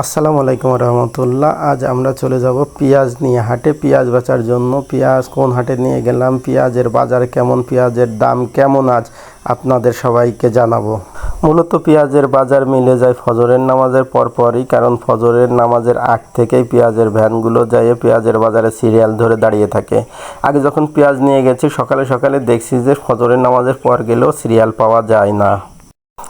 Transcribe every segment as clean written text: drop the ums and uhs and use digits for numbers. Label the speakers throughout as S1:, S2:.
S1: আসসালামু আলাইকুম রহমতুল্লাহ। আজ আমরা চলে যাব পেঁয়াজ নিয়ে হাটে, পেঁয়াজ বেচার জন্য। পেঁয়াজ কোন হাটে নিয়ে গেলাম, পেঁয়াজের বাজার কেমন, পেঁয়াজের দাম কেমন আজ আপনাদের সবাইকে জানাবো। মূলত পেঁয়াজের বাজার মিলে যায় ফজরের নামাজের পরপরই, কারণ ফজরের নামাজের আগ থেকেই পেঁয়াজের ভ্যানগুলো যায় পেঁয়াজের বাজারে সিরিয়াল ধরে দাঁড়িয়ে থাকে। আগে যখন পেঁয়াজ নিয়ে গেছি সকালে সকালে দেখছি যে ফজরের নামাজের পর গেলেও সিরিয়াল পাওয়া যায় না।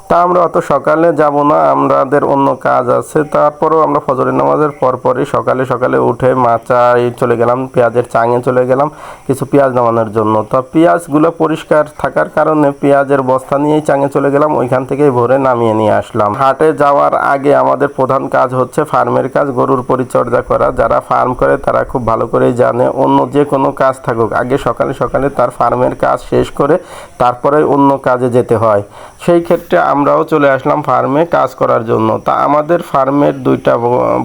S1: তা আমরা অত সকালে যাব না, আমাদের অন্য কাজ আছে। তারপরেও আমরা ফজরের নামাজের পরপরই সকালে সকালে উঠে মাচায় চলে গেলাম, পেঁয়াজের চাঙে চলে গেলাম কিছু পেঁয়াজ নামানোর জন্য। তো পেঁয়াজগুলো পরিষ্কার থাকার কারণে পেঁয়াজের বস্তা নিয়েই চাঙে চলে গেলাম, ওইখান থেকেই ভরে নামিয়ে নিয়ে আসলাম। হাটে যাওয়ার আগে আমাদের প্রধান কাজ হচ্ছে ফার্মের কাজ, গরুর পরিচর্যা করা। যারা ফার্ম করে তারা খুব ভালো করেই জানে, অন্য যে কোনো কাজ থাকুক আগে সকালে সকালে তার ফার্মের কাজ শেষ করে তারপরে অন্য কাজে যেতে হয়। সেই ক্ষেত্রে আমরাও চলে আসলাম ফার্মে কাজ করার জন্য। তা আমাদের ফার্মের দুইটা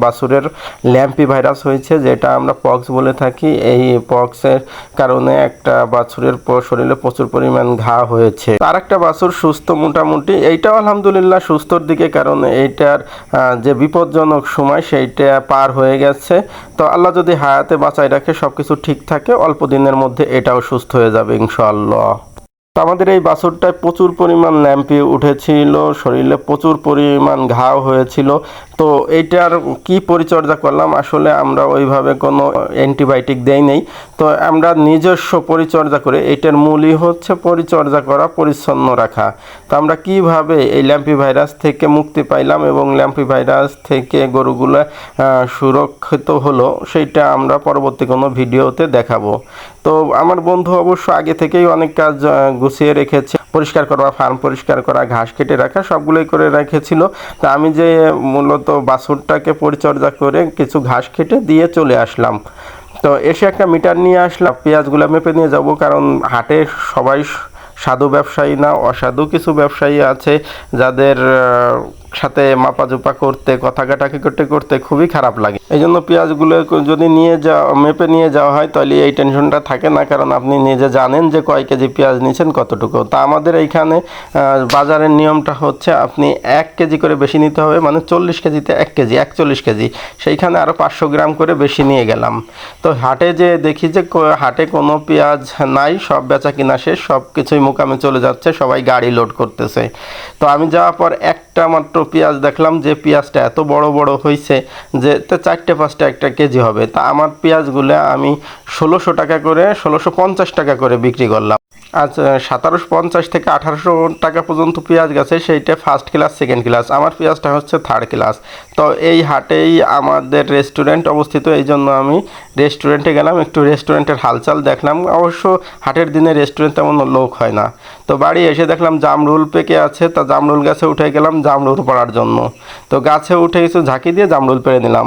S1: বাছুরের ল্যাম্পি ভাইরাস হয়েছে, যেটা আমরা পক্স বলে থাকি। এই পক্সের কারণে একটা বাছুরের শরীরে প্রচুর পরিমাণ ঘা হয়েছে। আর একটা বাছুর সুস্থ মোটামুটি, এইটাও আলহামদুলিল্লাহ সুস্থর দিকে, কারণ এইটার যে বিপজ্জনক সময় সেইটা পার হয়ে গেছে। তো আল্লাহ যদি হায়াতে বাঁচায় রাখে, সব কিছু ঠিক থাকে, অল্প দিনের মধ্যে এটাও সুস্থ হয়ে যাবে ইনশাআল্লাহ। আমাদের এই বাছুরটায় প্রচুর পরিমাণ ল্যাম্পি উঠেছিল, শরীরে প্রচুর পরিমাণ ঘাও হয়েছিল। তো এইটার কি পরিচর্যা করলাম, আসলে আমরা ওইভাবে কোনো অ্যান্টিবায়োটিক দেই নেই। তো আমরা নিজস্ব পরিচর্যা করে, এইটার মূলই হচ্ছে পরিচর্যা করা, পরিচ্ছন্ন রাখা। তো আমরা কিভাবে এই ল্যাম্পি ভাইরাস থেকে মুক্তি পাইলাম এবং ল্যাম্পি ভাইরাস থেকে গরুগুলো সুরক্ষিত হলো, সেইটা আমরা পরবর্তী কোনো ভিডিওতে দেখাবো। তো আমার বন্ধু অবশ্য আগে থেকেই অনেক কাজ গুছিয়ে রেখেছে, পরিষ্কার করা, ফার্ম পরিষ্কার করা, ঘাস কেটে রাখা, সবগুলোই করে রেখেছিল। তা আমি যে মূলত বাছুরটাকে পরিচর্যা করে কিছু ঘাস কেটে দিয়ে চলে আসলাম। তো এসে একটা মিটার নিয়ে আসলাম, পেঁয়াজগুলো মেপে নিয়ে যাব, কারণ হাটে সবাই সাধু ব্যবসায়ী না, অসাধু কিছু ব্যবসায়ী আছে যাদের সাথে মাপাজোপা করতে, কথা কাটাকি করতে করতে খুবই খারাপ লাগে। এই জন্য পেঁয়াজগুলো যদি মেপে নিয়ে যাওয়া হয় তাহলে এই টেনশনটা থাকে না, কারণ আপনি নিজে জানেন যে কয় কেজি পেঁয়াজ নিয়েছেন, কতটুকু। তা আমাদের এইখানে বাজারের নিয়মটা হচ্ছে আপনি 1 কেজি করে বেশি নিতে হবে, মানে 40 কেজিতে 1 কেজি, 41 কেজি। সেইখানে আরও 500 গ্রাম করে বেশি নিয়ে গেলাম। তো হাটে যে দেখি যে হাটে কোনো পেঁয়াজ নাই, সব বেচা কিনা শেষ, সব কিছুই মোকামে চলে যাচ্ছে, সবাই গাড়ি লোড করতেছে। তো আমি যাওয়ার পর একটা মাত্র পেঁয়াজ দেখলাম, যে পেঁয়াজটা এত বড় বড় হয়েছে যে 4-5টা একটা কেজি হবে। তা আমার পেঁয়াজগুলো আমি 1600 টাকা করে, 1650 টাকা করে বিক্রি করলাম। আজ 1750 থেকে 1800 টাকা পর্যন্ত পেঁয়াজ গেছে, সেইটা ফার্স্ট ক্লাস, সেকেন্ড ক্লাস। আমার পেঁয়াজটা হচ্ছে থার্ড ক্লাস। তো এই হাটেই আমাদের রেস্টুরেন্ট অবস্থিত, এই জন্য আমি রেস্টুরেন্টে গেলাম, একটু রেস্টুরেন্টের হালচাল দেখলাম। অবশ্য হাটের দিনে রেস্টুরেন্ট তেমন লোক হয় না। তো বাড়ি এসে দেখলাম জামরুল পেকে আছে, তা জামরুল গাছে উঠে গেলাম জামরুল পড়ার জন্য। তো গাছে উঠে কিছু ঝাঁকি দিয়ে জামরুল পেড়ে নিলাম।